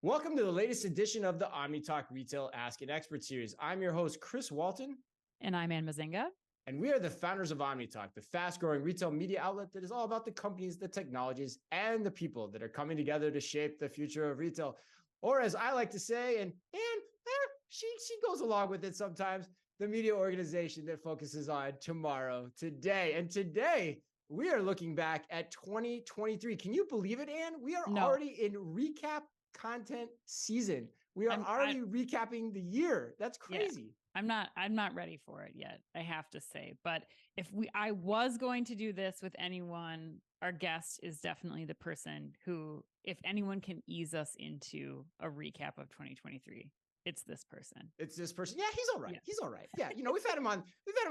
Welcome to the latest edition of the OmniTalk Retail Ask an Expert series. I'm your host, Chris Walton. And I'm Ann Mazinga. And we are the founders of OmniTalk, the fast-growing retail media outlet that is all about the companies, the technologies, and the people that are coming together to shape the future of retail. Or as I like to say, and she goes along with it sometimes, the media organization that focuses on tomorrow, today. And today, we are looking back at 2023. Can you believe it, Ann? We are already in recap content season. We are already recapping the year. That's crazy. Yeah, I'm not ready for it yet, I have to say. But I was going to do this with anyone, our guest is definitely the person who, if anyone can ease us into a recap of 2023, it's this person. It's this person. Yeah, he's all right. Yeah. He's all right. Yeah, we've had him on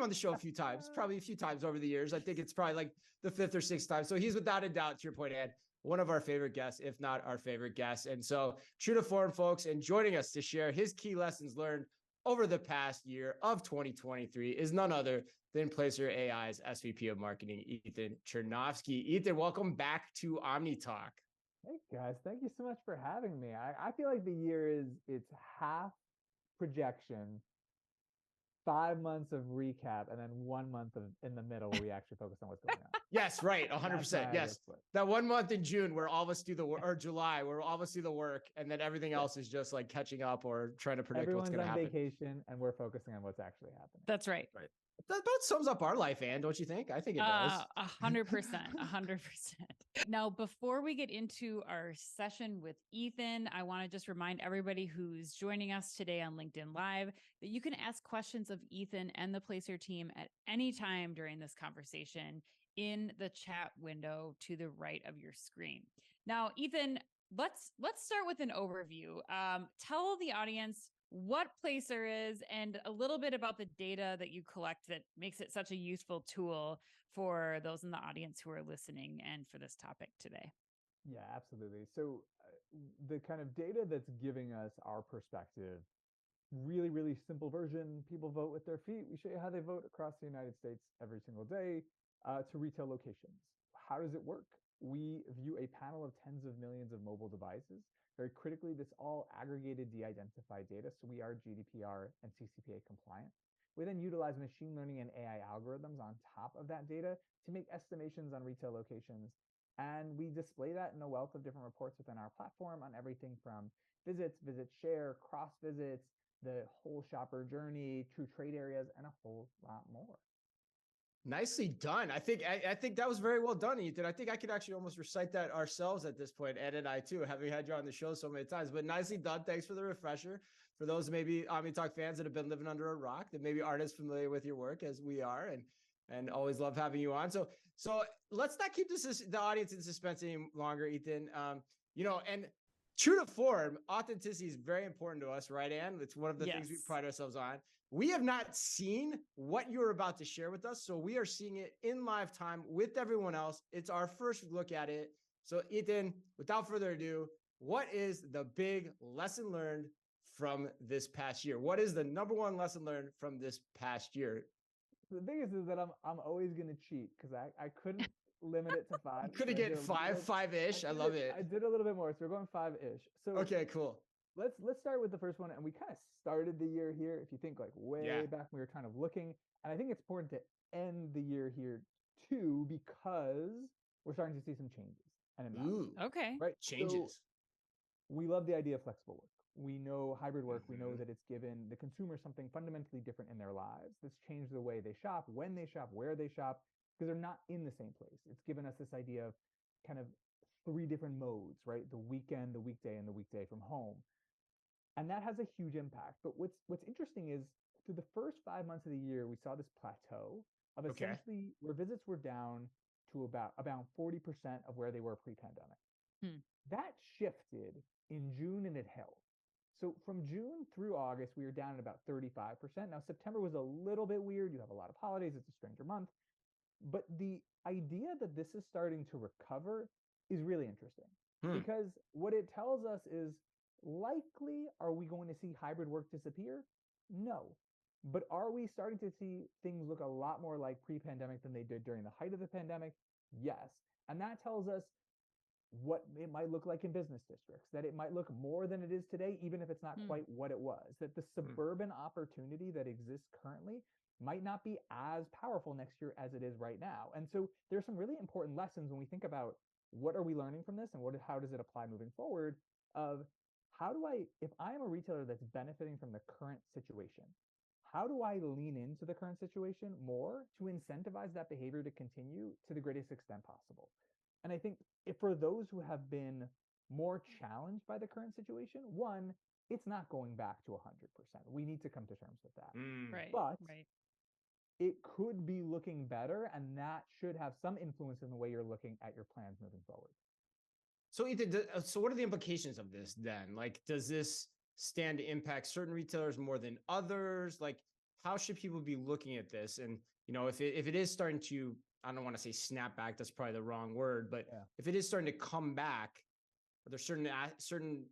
the show a few times, probably a few times over the years. I think it's probably like the fifth or sixth time. So he's without a doubt, to your point, Ed, one of our favorite guests, if not our favorite guest. And so true to form, folks, and joining us to share his key lessons learned over the past year of 2023 is none other than Placer.ai's SVP of Marketing, Ethan Chernofsky. Ethan, welcome back to OmniTalk. Hey guys, thank you so much for having me. I feel like the year it's half projection, 5 months of recap, and then 1 month in the middle where we actually focus on what's going on. Yes, right, 100%. Yes, that 1 month in June where all of us do the work, or July where all of us do the work, and then everything else is just like catching up or trying to predict what's going to happen. Everyone's on vacation, and we're focusing on what's actually happening. That's right. Right. That sums up our life, Ann, don't you think? I think it does. 100%, 100%. Now, before we get into our session with Ethan, I want to just remind everybody who's joining us today on LinkedIn Live that you can ask questions of Ethan and the Placer team at any time during this conversation in the chat window to the right of your screen. Now, Ethan, let's start with an overview. Tell the audience what Placer is and a little bit about the data that you collect that makes it such a useful tool for those in the audience who are listening and for this topic today. Yeah, absolutely. So the kind of data that's giving us our perspective, really, really simple version. People vote with their feet. We show you how they vote across the United States every single day to retail locations. How does it work? We view a panel of tens of millions of mobile devices. Very critically, this all aggregated de-identified data, so we are GDPR and CCPA compliant. We then utilize machine learning and AI algorithms on top of that data to make estimations on retail locations. And we display that in a wealth of different reports within our platform on everything from visits, visit share, cross visits, the whole shopper journey, true trade areas, and a whole lot more. Nicely done. I think that was very well done, Ethan. I think I could actually almost recite that ourselves at this point, Ed and I too, having had you on the show so many times. But nicely done. Thanks for the refresher. For those maybe OmniTalk fans that have been living under a rock, that maybe aren't as familiar with your work as we are, and always love having you on. So let's not keep the audience in suspense any longer, Ethan. And true to form, authenticity is very important to us, right, Ann? It's one of the things we pride ourselves on. We have not seen what you're about to share with us, so we are seeing it in live time with everyone else. It's our first look at it. So Ethan, without further ado, what is the big lesson learned from this past year? What is the number one lesson learned from this past year? The biggest is that I'm always going to cheat because I couldn't limit it to 5. You could have get five-ish. I love it. I did a little bit more, so we're going 5-ish. So okay, cool. Let's start with the first one, and we kind of started the year here. If you think like way back, we were kind of looking, and I think it's important to end the year here too because we're starting to see some changes. Ooh, okay, right, changes. So we love the idea of flexible work. We know hybrid work. We know that it's given the consumer something fundamentally different in their lives. That's changed the way they shop, when they shop, where they shop, because they're not in the same place. It's given us this idea of kind of 3 different modes, right? The weekend, the weekday, and the weekday from home. And that has a huge impact. But what's interesting is through the first 5 months of the year, we saw this plateau of essentially where visits were down to about 40% of where they were pre-pandemic. That shifted in June and it held. So from June through August, we were down at about 35%. Now, September was a little bit weird. You have a lot of holidays. It's a stranger month. But the idea that this is starting to recover is really interesting because what it tells us is likely, are we going to see hybrid work disappear? No. But are we starting to see things look a lot more like pre-pandemic than they did during the height of the pandemic? Yes. And that tells us what it might look like in business districts, that it might look more than it is today, even if it's not quite what it was, that the suburban opportunity that exists currently might not be as powerful next year as it is right now. And so there's some really important lessons when we think about what are we learning from this and how does it apply moving forward, of how do I, if I am a retailer that's benefiting from the current situation, how do I lean into the current situation more to incentivize that behavior to continue to the greatest extent possible? And I think if for those who have been more challenged by the current situation, one, it's not going back to 100%. We need to come to terms with that. Right. But right. it could be looking better, and that should have some influence in the way you're looking at your plans moving forward. So Ethan, so what are the implications of this then? Like, does this stand to impact certain retailers more than others? Like, how should people be looking at this? And, if it is starting to, I don't want to say snap back, that's probably the wrong word, but if it is starting to come back, are there certain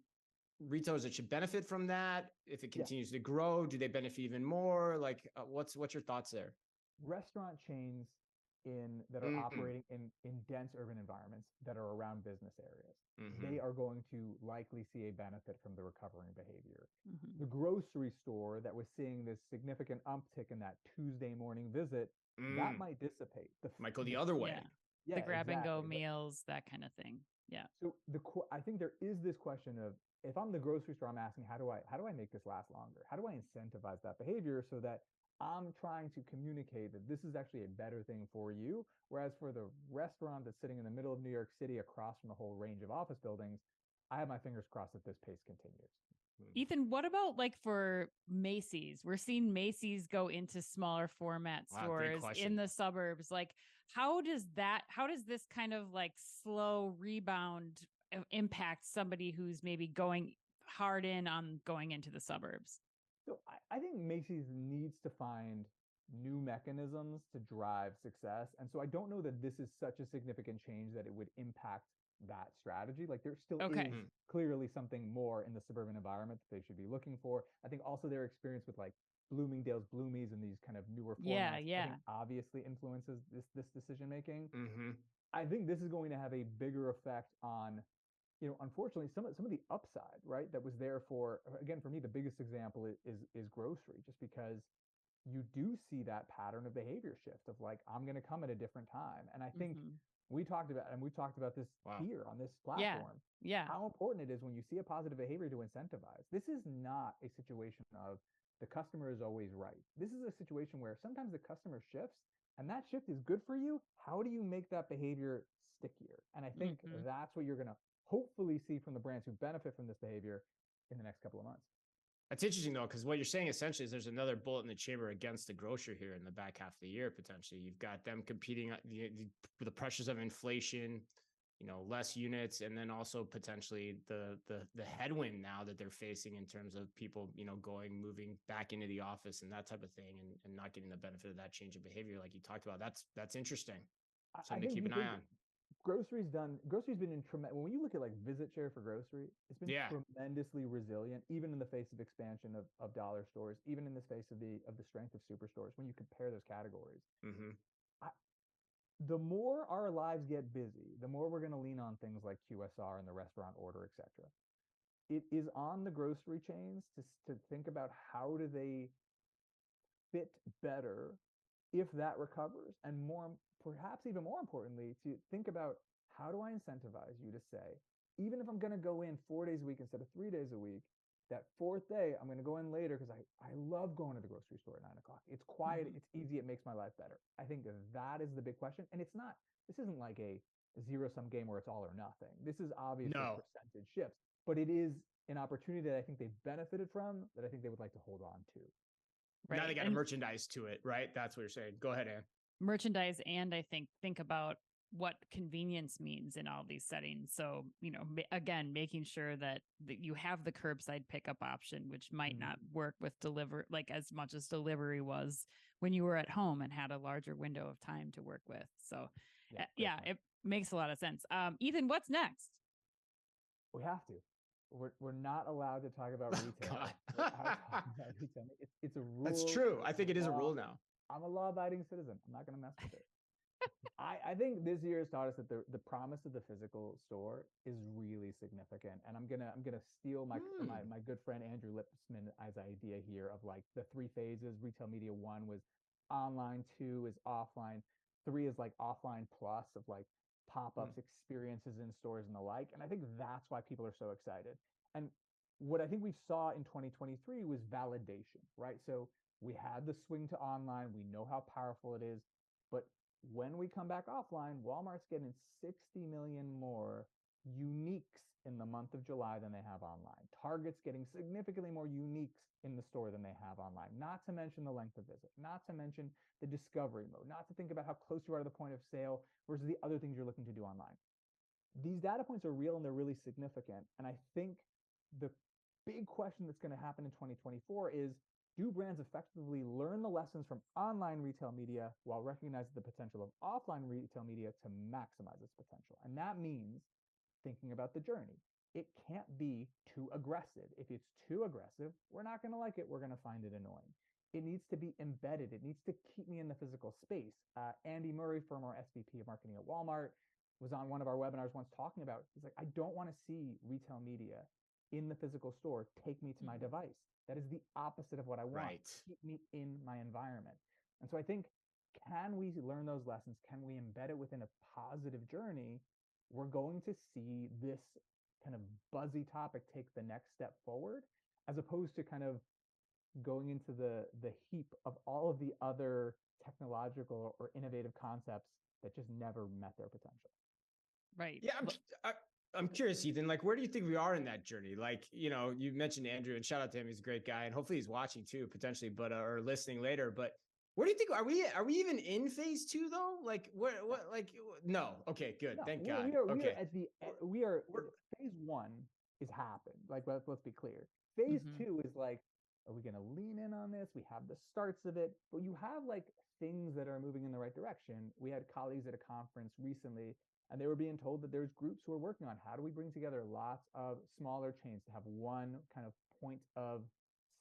retailers that should benefit from that? If it continues to grow, do they benefit even more? Like, what's your thoughts there? Restaurant chains that are operating in dense urban environments that are around business areas, they are going to likely see a benefit from the recovering behavior. The grocery store that was seeing this significant uptick in that Tuesday morning visit, that might dissipate. Might go the other way. The grab and go meals, that kind of thing. Yeah. So I think there is this question of, if I'm the grocery store, I'm asking, how do I make this last longer? How do I incentivize that behavior so that I'm trying to communicate that this is actually a better thing for you? Whereas for the restaurant that's sitting in the middle of New York City across from a whole range of office buildings, I have my fingers crossed that this pace continues. Ethan, what about like for Macy's? We're seeing Macy's go into smaller format stores in the suburbs. Like, how does this kind of like slow rebound impact somebody who's maybe going hard in on going into the suburbs? So I think Macy's needs to find new mechanisms to drive success. And so I don't know that this is such a significant change that it would impact that strategy. Like, there still is clearly something more in the suburban environment that they should be looking for. I think also their experience with like Bloomingdale's, Bloomies, and these kind of newer formats, I think obviously influences this decision making. I think this is going to have a bigger effect on, unfortunately, some of the upside, right, that was there for me, the biggest example is grocery, just because you do see that pattern of behavior shift of like, I'm going to come at a different time. And I think we talked about this here on this platform. How important it is when you see a positive behavior to incentivize. This is not a situation of the customer is always right. This is a situation where sometimes the customer shifts, and that shift is good for you. How do you make that behavior stickier? And I think that's what you're going to hopefully see from the brands who benefit from this behavior in the next couple of months. That's interesting though, because what you're saying essentially is there's another bullet in the chamber against the grocer here in the back half of the year. Potentially, you've got them competing the pressures of inflation, less units, and then also potentially the headwind now that they're facing in terms of people, moving back into the office and that type of thing, and not getting the benefit of that change of behavior like you talked about. That's interesting. Something to keep an eye on. Grocery's been in tremendous, when you look at like visit share for grocery, it's been tremendously resilient, even in the face of expansion of dollar stores, even in the face of the strength of superstores. When you compare those categories, the more our lives get busy, the more we're going to lean on things like QSR and the restaurant order, etc. It is on the grocery chains to think about how do they fit better if that recovers, and perhaps even more importantly, to think about how do I incentivize you to say, even if I'm going to go in 4 days a week instead of 3 days a week, that fourth day I'm going to go in later because I love going to the grocery store at 9 o'clock. It's quiet, it's easy, it makes my life better. I think that is the big question. And this isn't like a zero-sum game where it's all or nothing. This is obviously percentage shifts, but it is an opportunity that I think they've benefited from, that I think they would like to hold on to. Right. Now they got to merchandise to it, right? That's what you're saying. Go ahead, Ann. Merchandise, and I think about what convenience means in all these settings. So, again, making sure that you have the curbside pickup option, which might not work with like as much as delivery was when you were at home and had a larger window of time to work with. So, it makes a lot of sense. Ethan, what's next? We have to. We're not allowed to talk about retail. It's a rule. That's true. I think it is a rule now. I'm a law-abiding citizen. I'm not going to mess with it. I think this year has taught us that the promise of the physical store is really significant. And I'm gonna steal my good friend Andrew Lipsman as idea here of like the three phases. Retail media, one was online, two is offline, three is like offline plus of like pop-ups, experiences in stores and the like. And I think that's why people are so excited. And what I think we saw in 2023 was validation, right? So we had the swing to online. We know how powerful it is. But when we come back offline, Walmart's getting 60 million more uniques in the month of July than they have online. Target's getting significantly more uniques in the store than they have online. Not to mention the length of visit, not to mention the discovery mode, not to think about how close you are to the point of sale versus the other things you're looking to do online. These data points are real and they're really significant. And I think the big question that's going to happen in 2024 is, do brands effectively learn the lessons from online retail media while recognizing the potential of offline retail media to maximize its potential? And that means thinking about the journey. It can't be too aggressive. If it's too aggressive, we're not going to like it. We're going to find it annoying. It needs to be embedded. It needs to keep me in the physical space. Andy Murray, former SVP of marketing at Walmart, was on one of our webinars once talking about, he's like, I don't want to see retail media in the physical store take me to my device. That is the opposite of what I want. Right. Keep me in my environment. And so I think, can we learn those lessons? Can we embed it within a positive journey? We're going to see this kind of buzzy topic take the next step forward, as opposed to kind of going into the heap of all of the other technological or innovative concepts that just never met their potential. Right. Yeah, I'm curious, Ethan, like, where do you think we are in that journey? Like, you know, you mentioned Andrew, and shout out to him. He's a great guy, and hopefully he's watching too, potentially, but or listening later. But where do you think are we even in phase two though? Like, what like, no. Okay, good. No, Thank we God. are Okay. phase one is happened. Like, let's be clear. Phase two is like, are we going to lean in on this? We have the starts of it, but you have like things that are moving in the right direction. We had colleagues at a conference recently, and they were being told that there's groups who are working on how do we bring together lots of smaller chains to have one kind of point of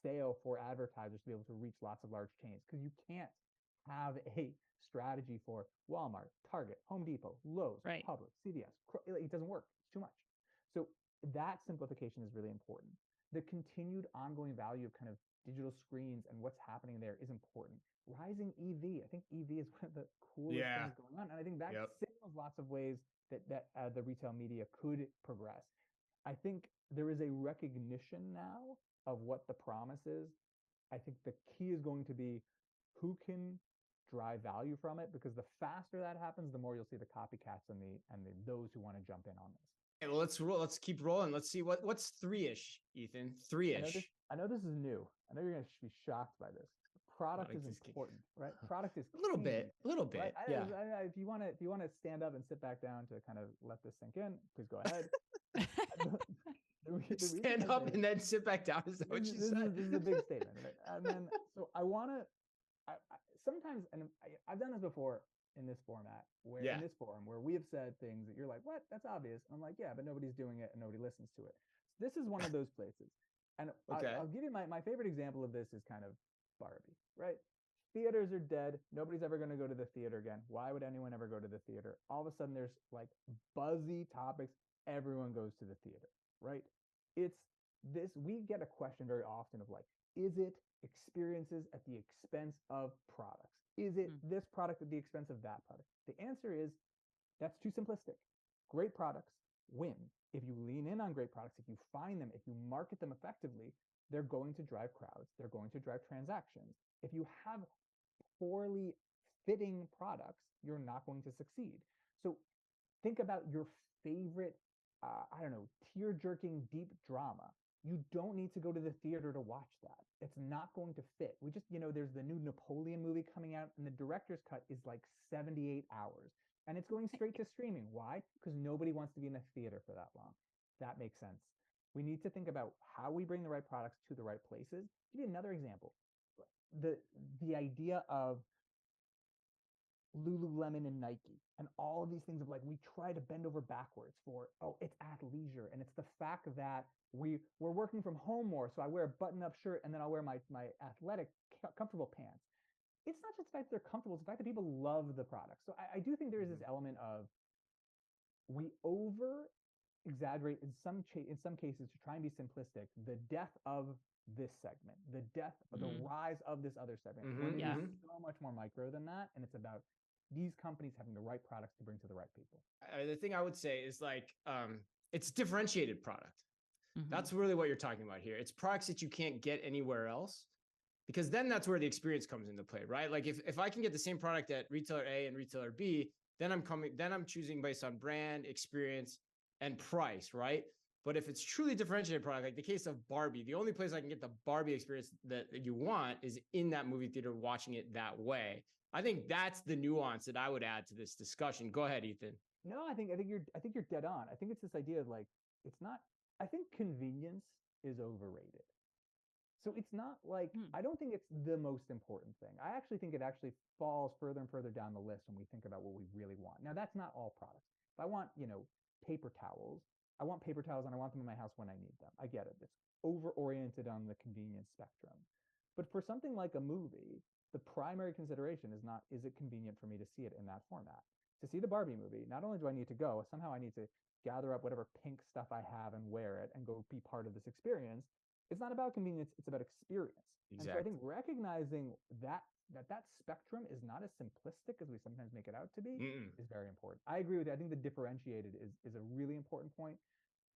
sale for advertisers to be able to reach lots of large chains, because you can't have a strategy for Walmart, Target, Home Depot, Lowe's, Right. Publix, CVS. It doesn't work. It's too much. So that simplification is really important. The continued ongoing value of kind of digital screens and what's happening there is important. Rising EV, I think EV is one of the coolest things going on, and I think that signals lots of ways that the retail media could progress. I think there is a recognition now of what the promise is. I think the key is going to be who can drive value from it, because the faster that happens, the more you'll see the copycats and those who want to jump in on this. Okay, well, let's roll. Let's keep rolling. Let's see what's 3-ish, Ethan. 3-ish. I know this is new. I know you're going to be shocked by this. Product is important, right? Product is a little bit. Right? Yeah. If you want to stand up and sit back down to kind of let this sink in, please go ahead. Stand up and then sit back down. Is that what you said? This is a big statement, right? And then, so I want to. Sometimes, and I've done this before in this format, in this forum, where we have said things that you're like, what? That's obvious. I'm like, yeah, but nobody's doing it and nobody listens to it. So this is one of those places. And I'll give you my favorite example of this is kind of Barbie, right? Theaters are dead. Nobody's ever going to go to the theater again. Why would anyone ever go to the theater? All of a sudden, there's like buzzy topics. Everyone goes to the theater, right? It's this. We get a question very often of like, is it experiences at the expense of products? Is it this product at the expense of that product? The answer is that's too simplistic. Great products win. If you lean in on great products, if you find them, if you market them effectively, they're going to drive crowds. They're going to drive transactions. If you have poorly fitting products, you're not going to succeed. So think about your favorite, tear-jerking deep drama. You don't need to go to the theater to watch that. It's not going to fit. We just, there's the new Napoleon movie coming out, and the director's cut is like 78 hours. And it's going straight to streaming. Why? Because nobody wants to be in a theater for that long. That makes sense. We need to think about how we bring the right products to the right places. I'll give you another example. The idea of Lululemon and Nike and all of these things of like, we try to bend over backwards for, it's athleisure. And it's the fact that we're working from home more. So I wear a button-up shirt and then I'll wear my athletic, comfortable pants. it's not just the fact that they're comfortable, it's the fact that people love the product. So I do think there is this element of we over exaggerate in some cases to try and be simplistic the death of this segment, the death of the rise of this other segment. When it is so much more micro than that, and it's about these companies having the right products to bring to the right people. The thing I would say is like it's differentiated product. That's really what you're talking about here. It's products that you can't get anywhere else, because then that's where the experience comes into play, right? Like if I can get the same product at retailer A and retailer B, then I'm choosing based on brand, experience, and price, right? But if it's truly differentiated product, like the case of Barbie, the only place I can get the Barbie experience that you want is in that movie theater watching it that way. I think that's the nuance that I would add to this discussion. Go ahead, Ethan. No, I think you're dead on. I think it's this idea of like, it's not, I think convenience is overrated. So it's not like, I don't think it's the most important thing. I actually think it actually falls further and further down the list when we think about what we really want. Now, that's not all products. If I want, paper towels, I want paper towels and I want them in my house when I need them. I get it. It's over-oriented on the convenience spectrum. But for something like a movie, the primary consideration is not, is it convenient for me to see it in that format? To see the Barbie movie, not only do I need to go, somehow I need to gather up whatever pink stuff I have and wear it and go be part of this experience. It's not about convenience, it's about experience. Exactly. And so I think recognizing that spectrum is not as simplistic as we sometimes make it out to be is very important. I agree with you. I think the differentiated is a really important point.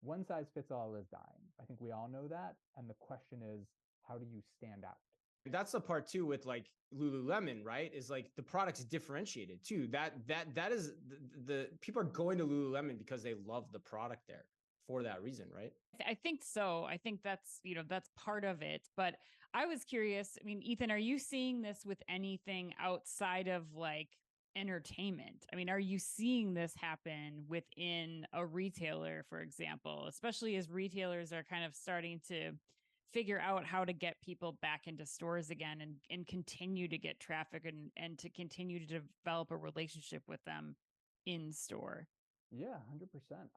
One size fits all is dying. I think we all know that. And the question is, how do you stand out? That's the part too with like Lululemon, right? Is like the product's differentiated too. That is the people are going to Lululemon because they love the product there for that reason, right? I think so. I think that's part of it. But I was curious. I mean, Ethan, are you seeing this with anything outside of like entertainment? I mean, are you seeing this happen within a retailer, for example, especially as retailers are kind of starting to figure out how to get people back into stores again and continue to get traffic and to continue to develop a relationship with them in store? Yeah, 100%.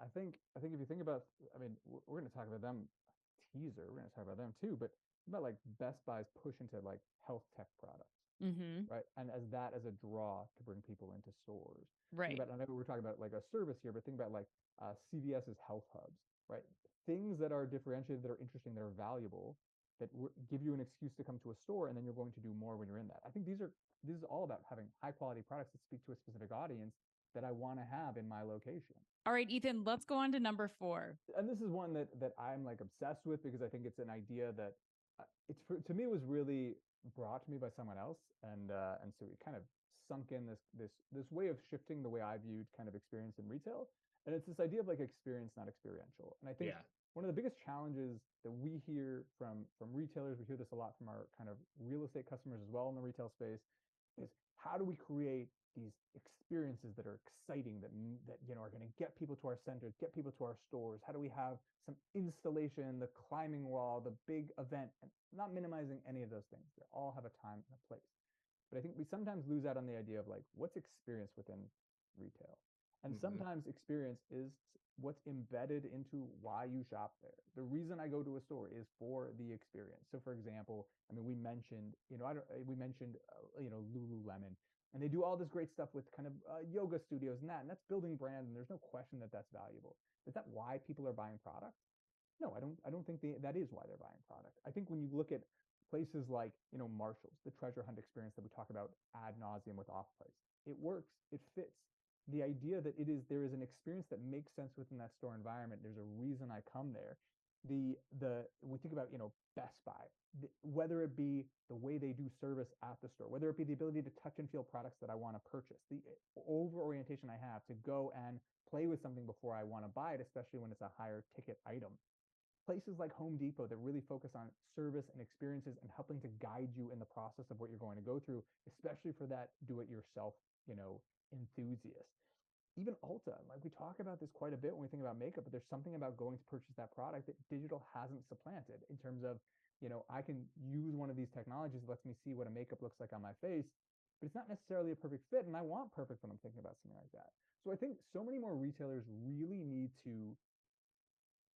I think if you think about, I mean, we're going to talk about them teaser. We're going to talk about them too, but about like Best Buy's push into like health tech products, right? And as a draw to bring people into stores, right? I know we're talking about like a service here, but think about like CVS's health hubs, right? Things that are differentiated, that are interesting, that are valuable, that give you an excuse to come to a store, and then you're going to do more when you're in that. I think this is all about having high quality products that speak to a specific audience that I want to have in my location. All right, Ethan, let's go on to number 4. And this is one that I'm like obsessed with, because I think it's an idea that to me, it was really brought to me by someone else, and so it kind of sunk in this way of shifting the way I viewed kind of experience in retail. And it's this idea of like experience, not experiential. And I think one of the biggest challenges that we hear from retailers, we hear this a lot from our kind of real estate customers as well in the retail space, is how do we create these experiences that are exciting, that are going to get people to our centers, get people to our stores? How do we have some installation, the climbing wall, the big event? And not minimizing any of those things. They all have a time and a place. But I think we sometimes lose out on the idea of like, what's experience within retail? And sometimes experience is what's embedded into why you shop there. The reason I go to a store is for the experience. So for example, I mean, we mentioned, Lululemon, and they do all this great stuff with kind of yoga studios and that's building brand. And there's no question that that's valuable. Is that why people are buying product? No, I don't think that is why they're buying product. I think when you look at places like, Marshall's, the treasure hunt experience that we talk about ad nauseum with Off-Price, it works, it fits. The idea that there is an experience that makes sense within that store environment. There's a reason I come there. We think about, Best Buy, whether it be the way they do service at the store, whether it be the ability to touch and feel products that I want to purchase, the over orientation I have to go and play with something before I want to buy it, especially when it's a higher ticket item. Places like Home Depot that really focus on service and experiences and helping to guide you in the process of what you're going to go through, especially for that do-it-yourself, enthusiast. Even Ulta, like we talk about this quite a bit when we think about makeup, but there's something about going to purchase that product that digital hasn't supplanted, in terms of, I can use one of these technologies that lets me see what a makeup looks like on my face, but it's not necessarily a perfect fit. And I want perfect when I'm thinking about something like that. So I think so many more retailers really need to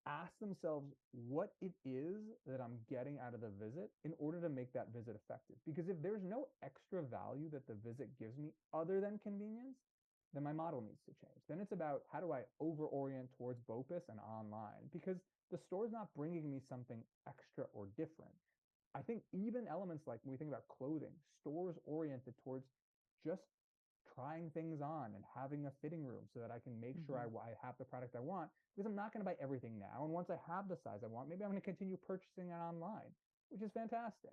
ask themselves what it is that I'm getting out of the visit in order to make that visit effective. Because if there's no extra value that the visit gives me other than convenience, then my model needs to change. Then it's about how do I over orient towards BOPUS and online, because the store's not bringing me something extra or different. I think even elements like when we think about clothing, stores oriented towards just trying things on and having a fitting room so that I can make sure I have the product I want, because I'm not going to buy everything now. And once I have the size I want, maybe I'm going to continue purchasing it online, which is fantastic.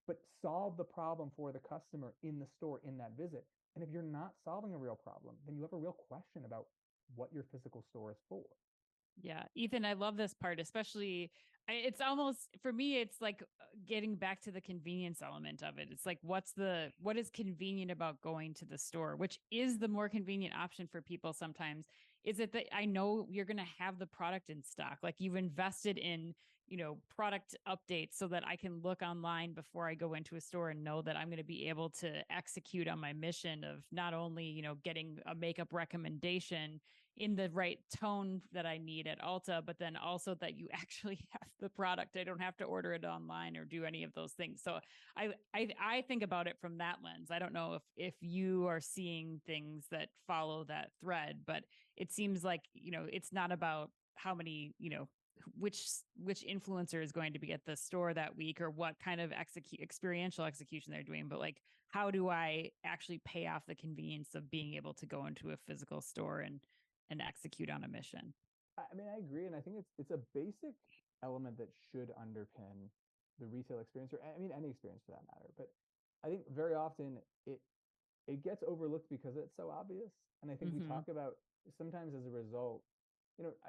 But solve the problem for the customer in the store in that visit. And if you're not solving a real problem, then you have a real question about what your physical store is for. Yeah, Ethan, I love this part, especially it's almost for me, it's like getting back to the convenience element of it. It's like, what is convenient about going to the store, which is the more convenient option for people sometimes. Is it that I know you're going to have the product in stock, like you've invested in, product updates so that I can look online before I go into a store and know that I'm going to be able to execute on my mission of not only, getting a makeup recommendation in the right tone that I need at Ulta, but then also that you actually have the product. I don't have to order it online or do any of those things. So I think about it from that lens. I don't know if you are seeing things that follow that thread, but it seems like, it's not about how many, which influencer is going to be at the store that week or what kind of experiential execution they're doing, but like, how do I actually pay off the convenience of being able to go into a physical store and execute on a mission? I mean, I agree. And I think it's a basic element that should underpin the retail experience, or I mean, any experience for that matter. But I think very often it gets overlooked because it's so obvious. And I think we talk about sometimes as a result,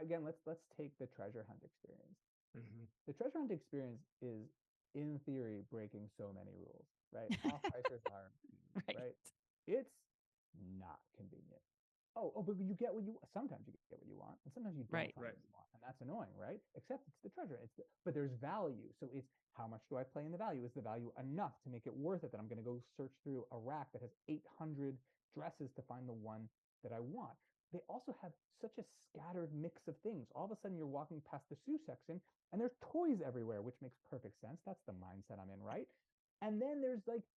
again, let's take the treasure hunt experience. The treasure hunt experience is in theory breaking so many rules, right? Off prices are right. It's not convenient. But you get sometimes you get what you want, and sometimes you don't find what you want, and that's annoying, right? Except it's the treasure. But there's value. So it's how much do I play in the value? Is the value enough to make it worth it that I'm going to go search through a rack that has 800 dresses to find the one that I want? They also have such a scattered mix of things. All of a sudden, you're walking past the shoe section, and there's toys everywhere, which makes perfect sense. That's the mindset I'm in, right? And then there's like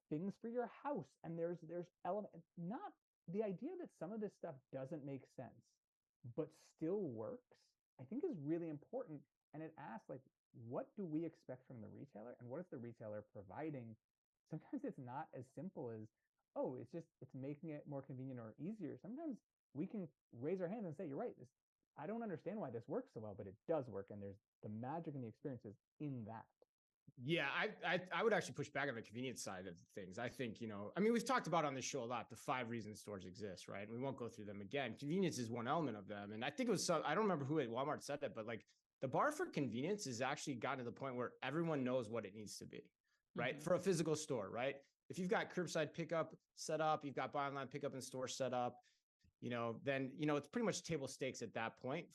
things for your house, and there's element not. The idea that some of this stuff doesn't make sense, but still works, I think is really important. And it asks, like, what do we expect from the retailer? And what is the retailer providing? Sometimes it's not as simple as, it's making it more convenient or easier. Sometimes we can raise our hands and say, you're right. I don't understand why this works so well, but it does work. And there's the magic and the experiences in that. Yeah, I would actually push back on the convenience side of things. I think, we've talked about on this show a lot, the 5 reasons stores exist, right? And we won't go through them again. Convenience is one element of them. And I think it was I don't remember who at Walmart said it, but like the bar for convenience has actually gotten to the point where everyone knows what it needs to be, right? For a physical store, right? If you've got curbside pickup set up, you've got buy online, pickup in store set up, then, it's pretty much table stakes at that point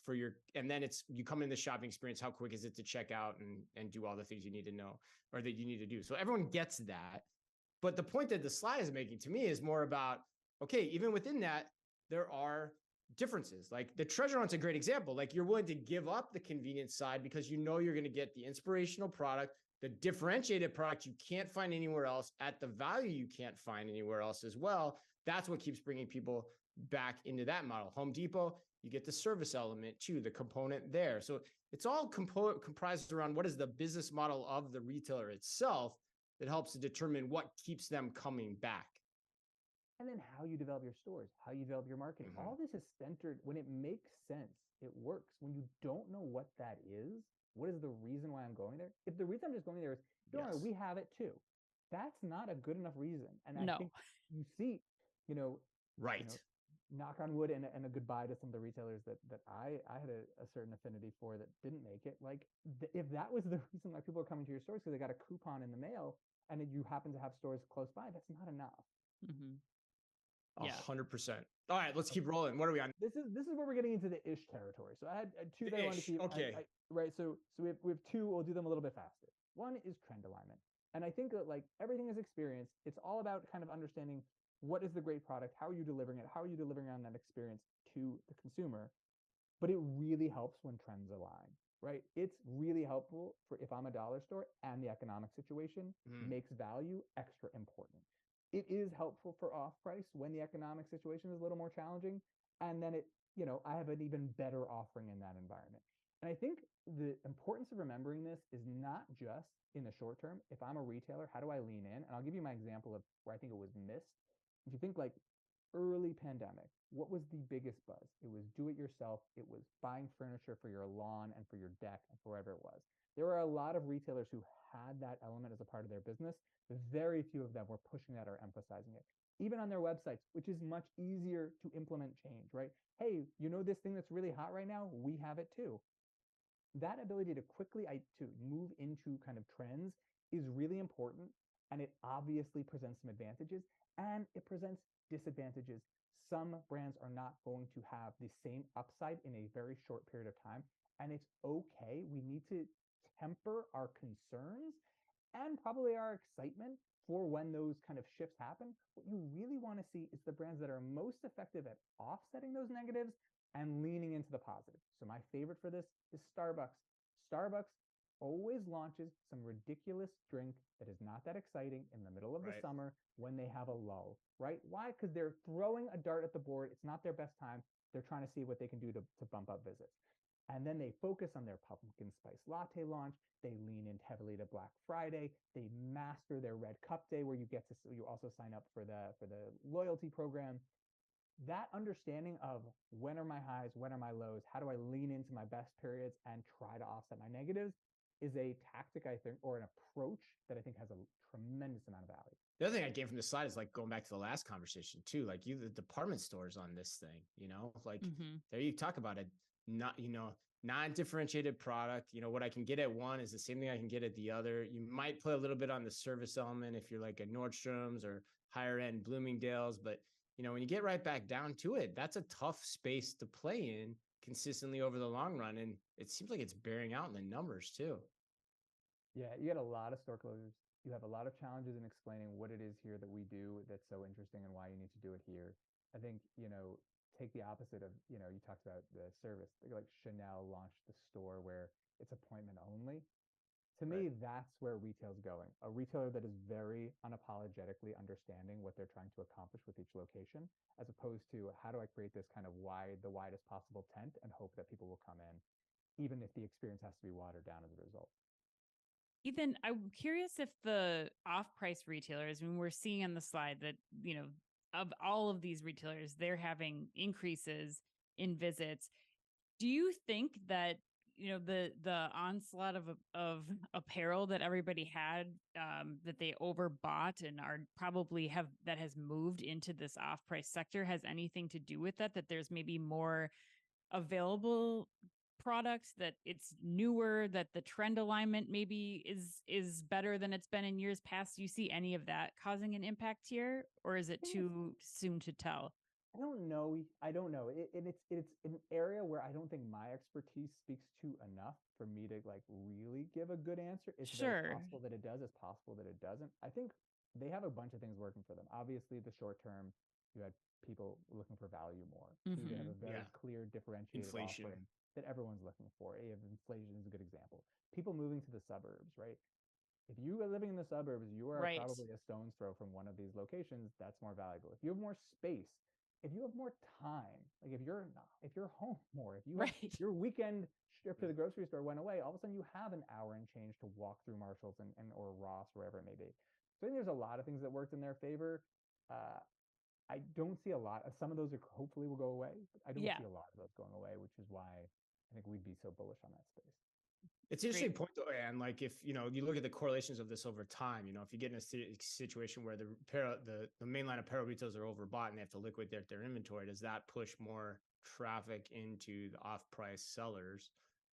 and then you come in the shopping experience, how quick is it to check out and do all the things you need to know or that you need to do. So everyone gets that. But the point that the slide is making to me is more about, okay, even within that, there are differences. Like the treasure hunt's a great example. Like you're willing to give up the convenience side because you're going to get the inspirational product, the differentiated product you can't find anywhere else at the value you can't find anywhere else as well. That's what keeps bringing people back into that model. Home Depot, you get the service element too, the component there. So it's all comprised around what is the business model of the retailer itself that helps to determine what keeps them coming back. And then how you develop your stores, how you develop your marketing. All this is centered when it makes sense. It works. When you don't know what that is, what is the reason why I'm going there? If the reason I'm just going there is, don't worry, we have it too. That's not a good enough reason. And I think you see, knock on wood and a goodbye to some of the retailers that I had a certain affinity for that didn't make it. Like if that was the reason why people are coming to your stores because they got a coupon in the mail and you happen to have stores close by, that's not enough. 100%. All right, let's keep rolling. What are we on? This is where we're getting into the ish territory. So I had 2 that I wanted to keep. Okay. Right. So we have 2. We'll do them a little bit faster. One is trend alignment. And I think that like everything is experience. It's all about kind of understanding what is the great product? How are you delivering it? How are you delivering on that experience to the consumer? but it really helps when trends align, right? It's really helpful for if I'm a dollar store and the economic situation makes value extra important. It is helpful for off price when the economic situation is a little more challenging. And then I have an even better offering in that environment. And I think the importance of remembering this is not just in the short term. If I'm a retailer, how do I lean in? And I'll give you my example of where I think it was missed. If you think like early pandemic, what was the biggest buzz? It was do it yourself. It was buying furniture for your lawn and for your deck and for wherever it was. There were a lot of retailers who had that element as a part of their business. Very few of them were pushing that or emphasizing it. Even on their websites, which is much easier to implement change, right? Hey, you know this thing that's really hot right now? We have it too. That ability to quickly to move into kind of trends is really important, and it obviously presents some advantages and it presents disadvantages. Some brands are not going to have the same upside in a very short period of time, and it's okay. We need to temper our concerns and probably our excitement for when those kind of shifts happen. What you really want to see is the brands that are most effective at offsetting those negatives and leaning into the positive. So my favorite for this is Starbucks. Starbucks always launches some ridiculous drink that is not that exciting in the middle of the summer when they have a lull, right? Why? Because they're throwing a dart at the board. It's not their best time. They're trying to see what they can do to bump up visits. And then they focus on their pumpkin spice latte launch. They lean in heavily to Black Friday. They master their Red Cup Day, where you also sign up for the loyalty program. That understanding of when are my highs, when are my lows, how do I lean into my best periods and try to offset my negatives is a tactic, I think, or an approach that I think has a tremendous amount of value. The other thing I gained from this slide is like going back to the last conversation too, like the department stores on this thing, like there you talk about it, not, non-differentiated product. What I can get at one is the same thing I can get at the other. You might play a little bit on the service element if you're like a Nordstrom's or higher end Bloomingdale's, but when you get right back down to it, that's a tough space to play in consistently over the long run. And it seems like it's bearing out in the numbers too. Yeah, you get a lot of store closures. You have a lot of challenges in explaining what it is here that we do that's so interesting and why you need to do it here. I think, take the opposite of, you talked about the service. Like Chanel launched the store where it's appointment only. To me, that's where retail's going. A retailer that is very unapologetically understanding what they're trying to accomplish with each location, as opposed to how do I create this kind of the widest possible tent and hope that people will come in, even if the experience has to be watered down as a result. Ethan, I'm curious if the off-price retailers, we're seeing on the slide that, of all of these retailers, they're having increases in visits. Do you think that, the onslaught of apparel that everybody had, that they overbought and are probably that has moved into this off-price sector has anything to do with that there's maybe more available products, that it's newer, that the trend alignment maybe is better than it's been in years past? Do you see any of that causing an impact here, or is it too soon to tell? I don't know. It's an area where I don't think my expertise speaks to enough for me to like really give a good answer. It's very possible that it does. It's possible that it doesn't. I think they have a bunch of things working for them. Obviously, the short term, you had people looking for value more. They have a very clear differentiated offering that everyone's looking for. Inflation is a good example. People moving to the suburbs, right? If you are living in the suburbs, you are probably a stone's throw from one of these locations. That's more valuable. If you have more space, if you have more time, like if you're home more, if you have your weekend trip to the grocery store went away, all of a sudden you have an hour and change to walk through Marshalls and or Ross, wherever it may be. So I think there's a lot of things that worked in their favor. I don't see a lot. Some of those hopefully will go away. But I don't see a lot of those going away, which is why I think we'd be so bullish on that space. It's an interesting point though, and like if you look at the correlations of this over time, if you get in a situation where the mainline apparel retailers are overbought and they have to liquidate their inventory, does that push more traffic into the off-price sellers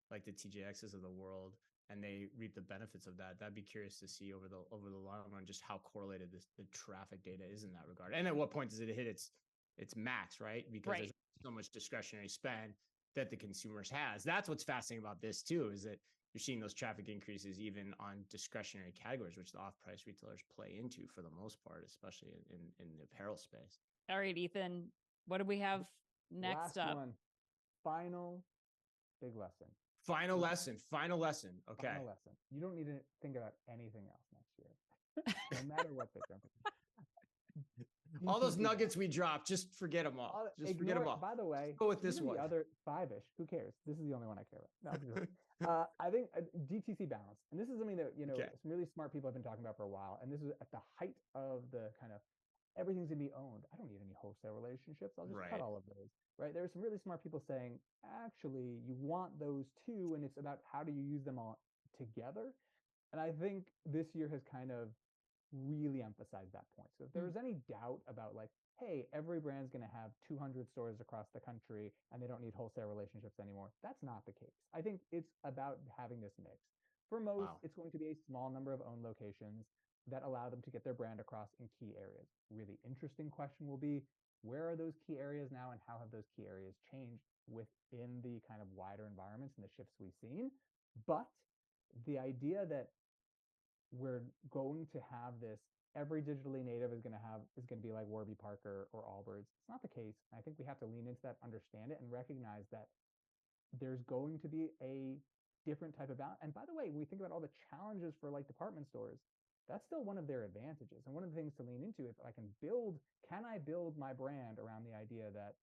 like the TJXs of the world, and they reap the benefits of that? That'd be curious to see over the long run just how correlated the traffic data is in that regard, and at what point does it hit its max, right? Because there's so much discretionary spend that the consumers has. That's what's fascinating about this too, is that you're seeing those traffic increases even on discretionary categories, which the off-price retailers play into for the most part, especially in the apparel space. All right, Ethan, what do we have next Last up? One. Final Big lesson. Final lesson. Okay. Final lesson. You don't need to think about anything else next year, no matter what they jump in. All those DTC nuggets balance. we dropped, just forget them all. Just forget Ignore them all. By the way, just go with this even one. the other 5-ish, who cares? This is the only one I care about. No, I think DTC balance, and this is something that some really smart people have been talking about for a while, and this is at the height of the kind of everything's gonna be owned. I don't need any wholesale relationships. I'll just cut all of those. Right? There are some really smart people saying, actually, you want those too, and it's about how do you use them all together. And I think this year has kind of really emphasized that point. So if there was any doubt about like, hey, every brand's going to have 200 stores across the country and they don't need wholesale relationships anymore, that's not the case. I think it's about having this mix. For most, it's going to be a small number of owned locations that allow them to get their brand across in key areas. Really interesting question will be, where are those key areas now and how have those key areas changed within the kind of wider environments and the shifts we've seen? But the idea that we're going to have this, every digitally native is going to be like Warby Parker or Allbirds. It's not the case. I think we have to lean into that, understand it, and recognize that there's going to be a different type of balance. And by the way, when we think about all the challenges for like department stores, that's still one of their advantages. And one of the things to lean into, if I can I build my brand around the idea that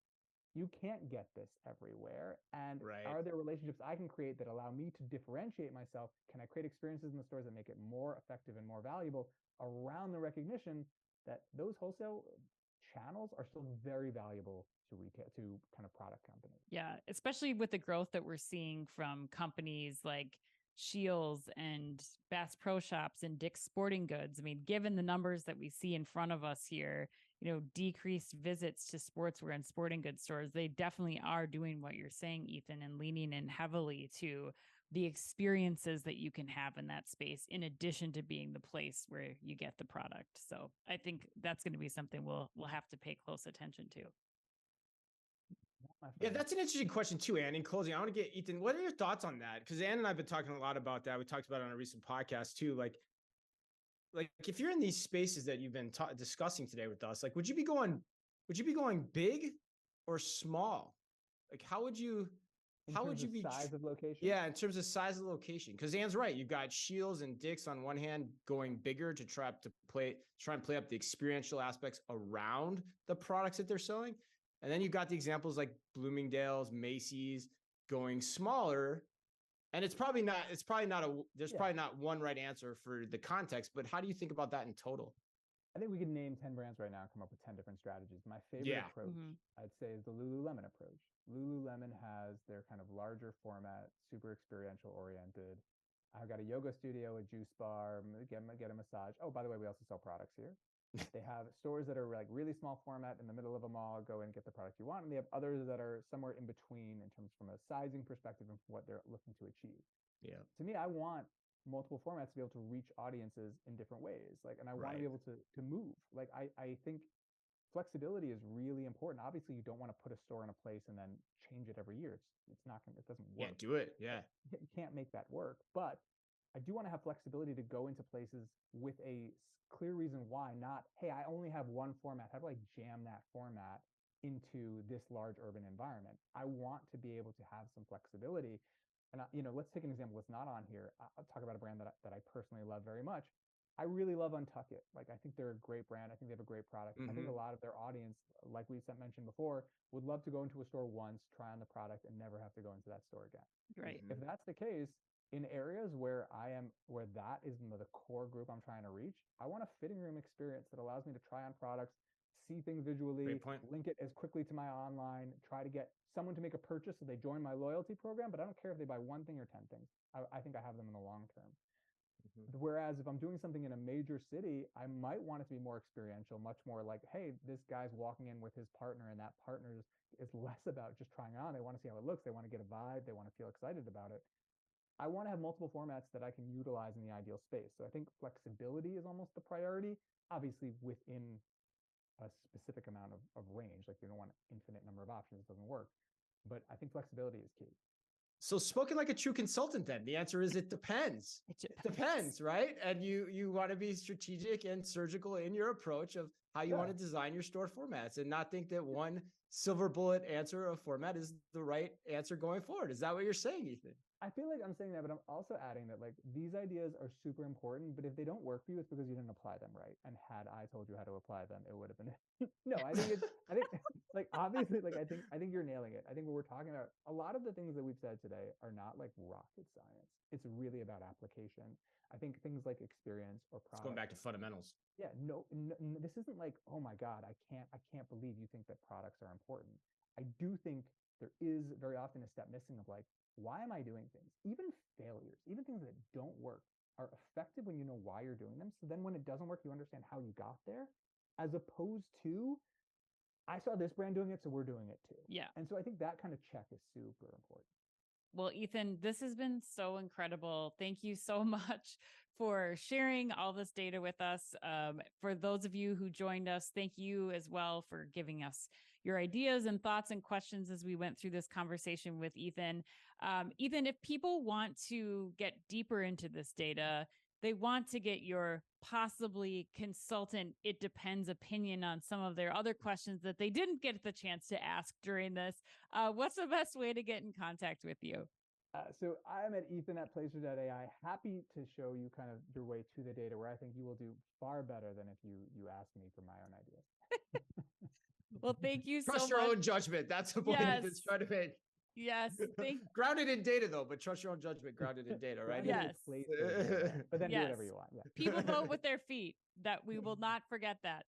you can't get this everywhere? And are there relationships I can create that allow me to differentiate myself? Can I create experiences in the stores that make it more effective and more valuable around the recognition that those wholesale channels are still very valuable to retail, to kind of product companies? Yeah, especially with the growth that we're seeing from companies like Shields and Bass Pro Shops and Dick's Sporting Goods. I mean, given the numbers that we see in front of us here, decreased visits to sportswear and sporting goods stores, they definitely are doing what you're saying, Ethan, and leaning in heavily to the experiences that you can have in that space, in addition to being the place where you get the product. So I think that's going to be something we'll have to pay close attention to. Yeah, that's an interesting question too, Ann. In closing, I want to get Ethan, what are your thoughts on that? Because Ann and I've been talking a lot about that. We talked about it on a recent podcast too. Like if you're in these spaces that you've been discussing today with us, like, would you be going big or small? Like, how would you be size of location? Yeah, in terms of size of location. Because Ann's right. You've got Shields and Dick's on one hand going bigger to try and play up the experiential aspects around the products that they're selling. And then you've got the examples like Bloomingdale's, Macy's going smaller. And there's probably not one right answer for the context, but how do you think about that in total? I think we could name 10 brands right now and come up with 10 different strategies. My favorite approach, I'd say, is the Lululemon approach. Lululemon has their kind of larger format, super experiential oriented. I've got a yoga studio, a juice bar, get a massage. Oh, by the way, we also sell products here. They have stores that are like really small format in the middle of a mall, go and get the product you want. And they have others that are somewhere in between in terms from a sizing perspective and what they're looking to achieve. Yeah. To me, I want multiple formats to be able to reach audiences in different ways. Like, and I want to be able to move. Like, I think flexibility is really important. Obviously, you don't want to put a store in a place and then change it every year. It doesn't work. Can't do it. Yeah. You can't make that work. But I do want to have flexibility to go into places with a clear reason why, not, hey, I only have one format. How do I jam that format into this large urban environment? I want to be able to have some flexibility. And, let's take an example. What's not on here. I'll talk about a brand that I personally love very much. I really love Untuck It. Like, I think they're a great brand. I think they have a great product. I think a lot of their audience, like we mentioned before, would love to go into a store once, try on the product, and never have to go into that store again. Right. If that's the case, in areas where that is the core group I'm trying to reach, I want a fitting room experience that allows me to try on products, see things visually, link it as quickly to my online, try to get someone to make a purchase so they join my loyalty program, but I don't care if they buy one thing or 10 things. I think I have them in the long term. Whereas if I'm doing something in a major city, I might want it to be more experiential, much more like, hey, this guy's walking in with his partner, and that partner is less about just trying on. They want to see how it looks. They want to get a vibe. They want to feel excited about it. I want to have multiple formats that I can utilize in the ideal space. So I think flexibility is almost the priority, obviously within a specific amount of range. Like, you don't want an infinite number of options. It doesn't work. But I think flexibility is key. So, spoken like a true consultant, then the answer is it depends. It depends, right? And you want to be strategic and surgical in your approach of how you want to design your store formats and not think that one silver bullet answer of format is the right answer going forward. Is that what you're saying, Ethan? I feel like I'm saying that, but I'm also adding that like these ideas are super important, but if they don't work for you, it's because you didn't apply them right. And had I told you how to apply them, it would have been no, I think like obviously like I think you're nailing it. I think what we're talking about, a lot of the things that we've said today are not like rocket science. It's really about application. I think things like experience or product. It's going back to fundamentals. Yeah, no, this isn't like, oh my God, I can't believe you think that products are important. I do think there is very often a step missing of like, why am I doing things? Even failures, even things that don't work are effective when you know why you're doing them. So then when it doesn't work, you understand how you got there, as opposed to, I saw this brand doing it, so we're doing it too. Yeah. And so I think that kind of check is super important. Well, Ethan, this has been so incredible. Thank you so much for sharing all this data with us. For those of you who joined us, thank you as well for giving us your ideas and thoughts and questions as we went through this conversation with Ethan. Ethan, if people want to get deeper into this data, they want to get your possibly consultant, it depends opinion on some of their other questions that they didn't get the chance to ask during this. What's the best way to get in contact with you? So I'm at Ethan at Placer.ai. Happy to show you kind of your way to the data, where I think you will do far better than if you asked me for my own ideas. Well, thank you so much. Trust your own judgment. That's the point Ethan's trying to make. Yes. Grounded in data, though, but trust your own judgment, grounded in data, right? Yes. But then do whatever you want. Yeah. People vote with their feet. That we will not forget that.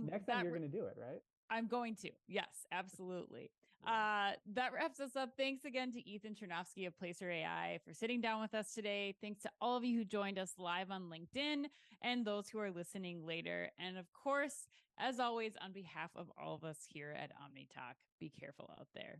Next time you're going to do it, right? I'm going to. Yes, absolutely. That wraps us up. Thanks again to Ethan Chernofsky of Placer.ai for sitting down with us today. Thanks to all of you who joined us live on LinkedIn and those who are listening later. And of course, as always, on behalf of all of us here at OmniTalk, be careful out there.